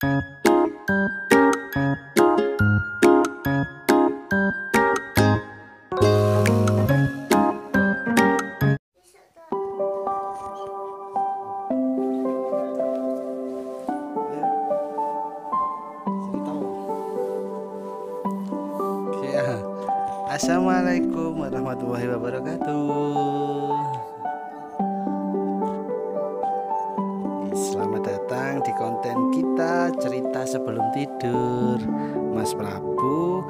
Assalamualaikum warahmatullahi wabarakatuh. Selamat datang di konten kita cerita sebelum tidur. Mas Prabu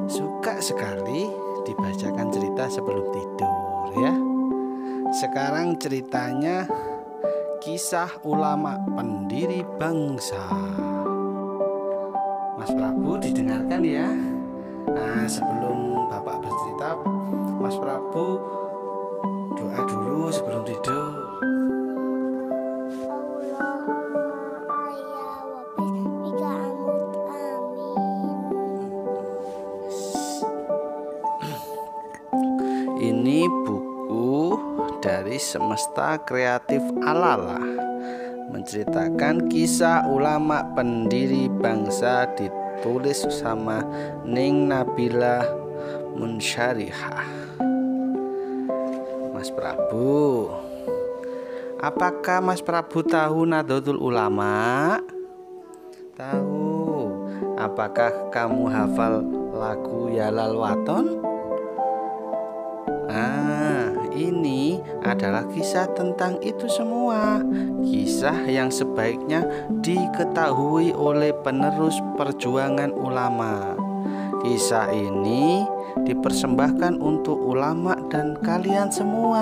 suka sekali dibacakan cerita sebelum tidur ya. Sekarang ceritanya kisah ulama pendiri bangsa. Mas Prabu didengarkan ya. Nah, sebelum Bapak bercerita, Mas Prabu doa dulu sebelum tidur. Ini buku dari Semesta Kreatif Alala, menceritakan kisah ulama pendiri bangsa, ditulis sama Ning Nabila Munsyarihah. Mas Prabu, apakah Mas Prabu tahu Nahdlatul Ulama? Tahu. Apakah kamu hafal lagu Yalal Waton? Ini adalah kisah tentang itu semua. Kisah yang sebaiknya diketahui oleh penerus perjuangan ulama. Kisah ini dipersembahkan untuk ulama dan kalian semua.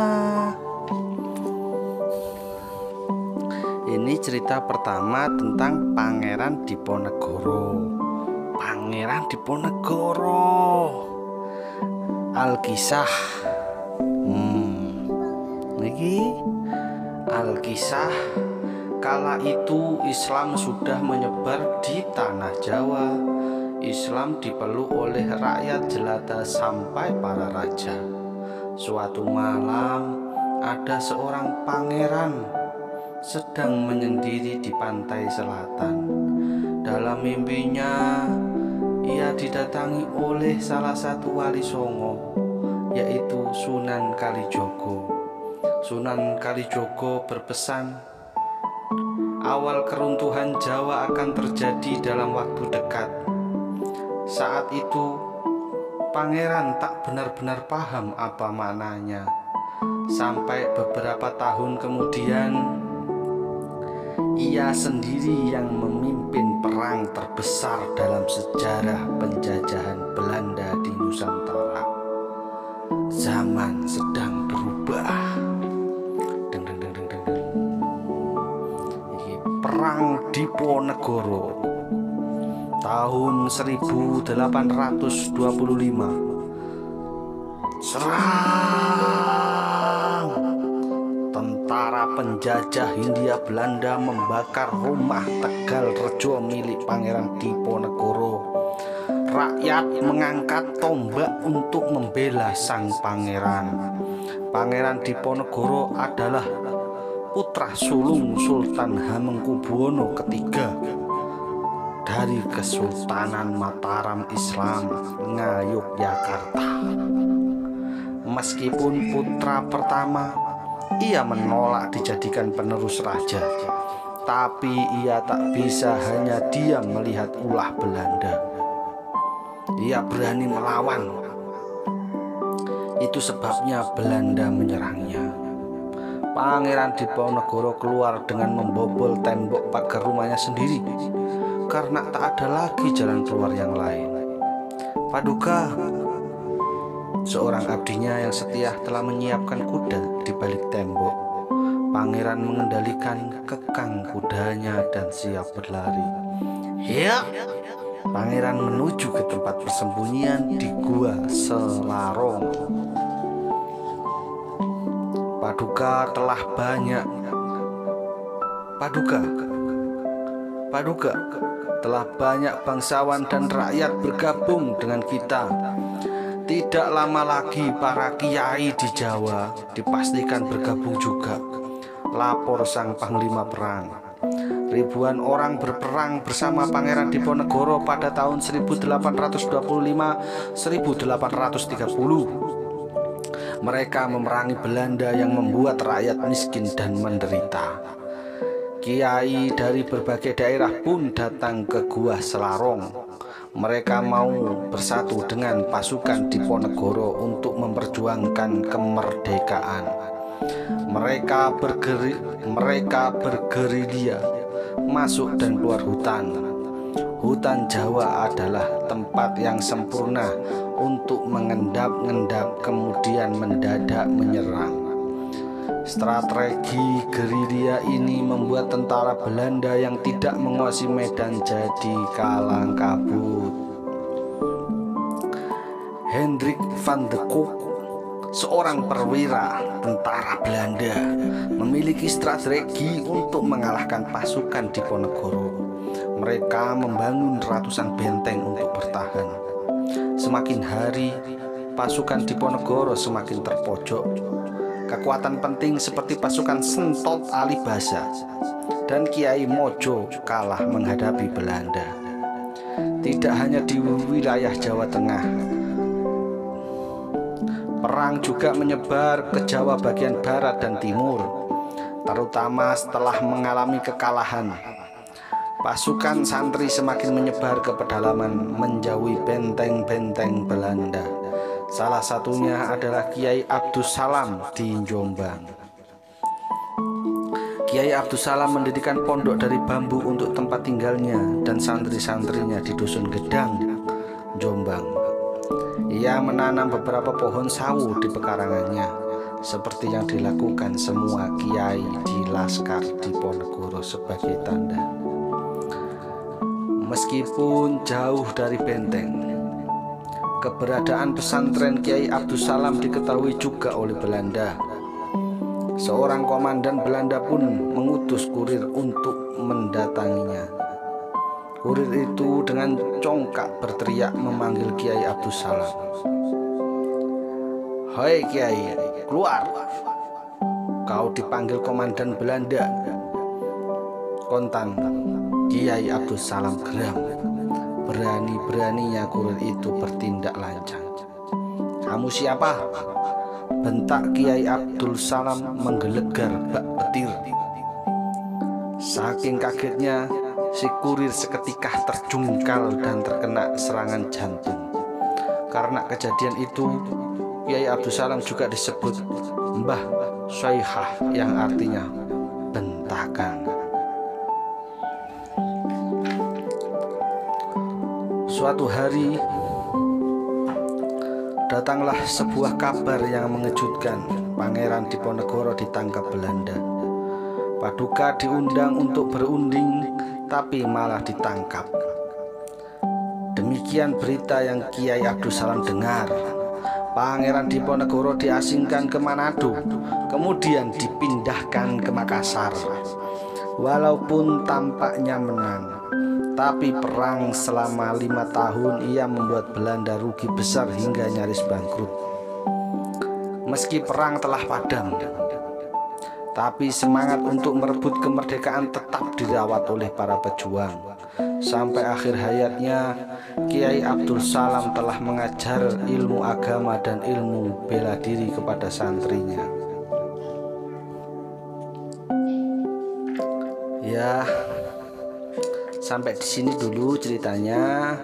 Ini cerita pertama tentang Pangeran Diponegoro. Pangeran Diponegoro, Alkisah. Niki Alkisah. Kala itu Islam sudah menyebar di tanah Jawa. Islam dipeluk oleh rakyat jelata sampai para raja. Suatu malam ada seorang pangeran sedang menyendiri di pantai selatan. Dalam mimpinya ia didatangi oleh salah satu wali songo, yaitu Sunan Kalijogo. Sunan Kalijogo berpesan, awal keruntuhan Jawa akan terjadi dalam waktu dekat. Saat itu pangeran tak benar-benar paham apa maknanya. Sampai beberapa tahun kemudian ia sendiri yang memimpin perang terbesar dalam sejarah penjajahan Belanda di Nusantara. Zaman sedang berubah. Perang Diponegoro tahun 1825. Serang! Tentara penjajah Hindia Belanda membakar rumah Tegal Rejo milik Pangeran Diponegoro. Rakyat mengangkat tombak untuk membela sang pangeran. Pangeran Diponegoro adalah putra sulung Sultan Hamengkubuwono III dari Kesultanan Mataram Islam Ngayogyakarta. Meskipun putra pertama, ia menolak dijadikan penerus raja, tapi ia tak bisa hanya diam melihat ulah Belanda. Ia berani melawan. Itu sebabnya Belanda menyerangnya. Pangeran Diponegoro keluar dengan membobol tembok pagar rumahnya sendiri karena tak ada lagi jalan keluar yang lain. Paduka, seorang abdinya yang setia, telah menyiapkan kuda di balik tembok. Pangeran mengendalikan kekang kudanya dan siap berlari. Ya, pangeran menuju ke tempat persembunyian di Gua Selarong. Paduka telah banyak bangsawan dan rakyat bergabung dengan kita. Tidak lama lagi para kiai di Jawa dipastikan bergabung juga, lapor sang panglima perang. ribuan orang berperang bersama Pangeran Diponegoro pada tahun 1825-1830. Mereka memerangi Belanda yang membuat rakyat miskin dan menderita. Kiai dari berbagai daerah pun datang ke Gua Selarong. Mereka mau bersatu dengan pasukan Diponegoro untuk memperjuangkan kemerdekaan. Mereka bergerilya masuk dan keluar hutan. Hutan Jawa adalah tempat yang sempurna untuk mengendap-endap kemudian mendadak menyerang. Strategi gerilya ini membuat tentara Belanda yang tidak menguasai medan jadi kalang kabut. Hendrik van de Kolk, seorang perwira tentara Belanda, memiliki strategi untuk mengalahkan pasukan Diponegoro. Mereka membangun ratusan benteng untuk bertahan. Semakin hari, pasukan Diponegoro semakin terpojok. Kekuatan penting seperti pasukan Sentot Alibasa dan Kiai Mojo kalah menghadapi Belanda. Tidak hanya di wilayah Jawa Tengah, perang juga menyebar ke Jawa bagian barat dan timur, terutama setelah mengalami kekalahan. Pasukan santri semakin menyebar ke pedalaman menjauhi benteng-benteng Belanda. Salah satunya adalah Kiai Abdus Salam di Jombang. Kiai Abdus Salam mendirikan pondok dari bambu untuk tempat tinggalnya dan santri-santrinya di Dusun Gedang, Jombang. Ia menanam beberapa pohon sawu di pekarangannya, seperti yang dilakukan semua kiai di Laskar Diponegoro sebagai tanda. Meskipun jauh dari benteng, keberadaan pesantren Kiai Abdus Salam diketahui juga oleh Belanda. Seorang komandan Belanda pun mengutus kurir untuk mendatanginya. Kurir itu dengan congkak berteriak memanggil Kiai Abdus Salam. "Hai Kiai, keluar! Kau dipanggil komandan Belanda." Kontan Kiai Abdus Salam geram. Berani-beraninya kurir itu bertindak lancang. "Kamu siapa?" bentak Kiai Abdus Salam menggelegar bak petir. Saking kagetnya, si kurir seketika terjungkal dan terkena serangan jantung. Karena kejadian itu, Kiai Abdus Salam juga disebut Mbah Syaihah yang artinya bentakan. Suatu hari datanglah sebuah kabar yang mengejutkan. Pangeran Diponegoro ditangkap Belanda. Paduka diundang untuk berunding, tapi malah ditangkap. Demikian berita yang Kiai Abdus Salam dengar. Pangeran Diponegoro diasingkan ke Manado, kemudian dipindahkan ke Makassar. Walaupun tampaknya menang, tapi perang selama 5 tahun ia membuat Belanda rugi besar hingga nyaris bangkrut. Meski perang telah padam, tapi semangat untuk merebut kemerdekaan tetap dirawat oleh para pejuang. Sampai akhir hayatnya, Kiai Abdus Salam telah mengajar ilmu agama dan ilmu bela diri kepada santrinya. Ya, sampai di sini dulu ceritanya,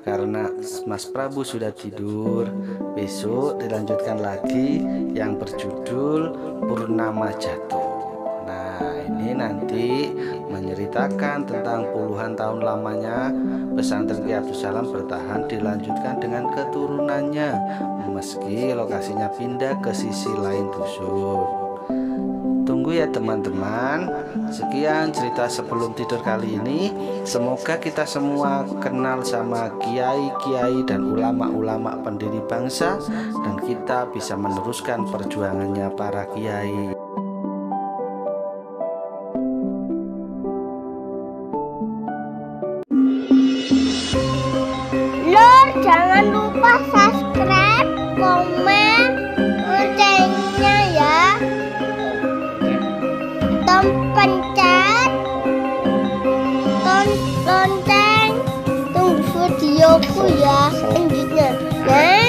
karena Mas Prabu sudah tidur. Besok dilanjutkan lagi yang berjudul Purnama Jatuh. Nah, ini nanti menceritakan tentang puluhan tahun lamanya pesantren Kiai Abdus Salam bertahan, dilanjutkan dengan keturunannya meski lokasinya pindah ke sisi lain dusun. Tunggu ya teman-teman. Sekian cerita sebelum tidur kali ini. Semoga kita semua kenal sama kiai-kiai dan ulama-ulama pendiri bangsa, dan kita bisa meneruskan perjuangannya para kiai. Lur, jangan lupa subscribe, komen, loncengnya ya. Pencet videoku ya selanjutnya. Nah,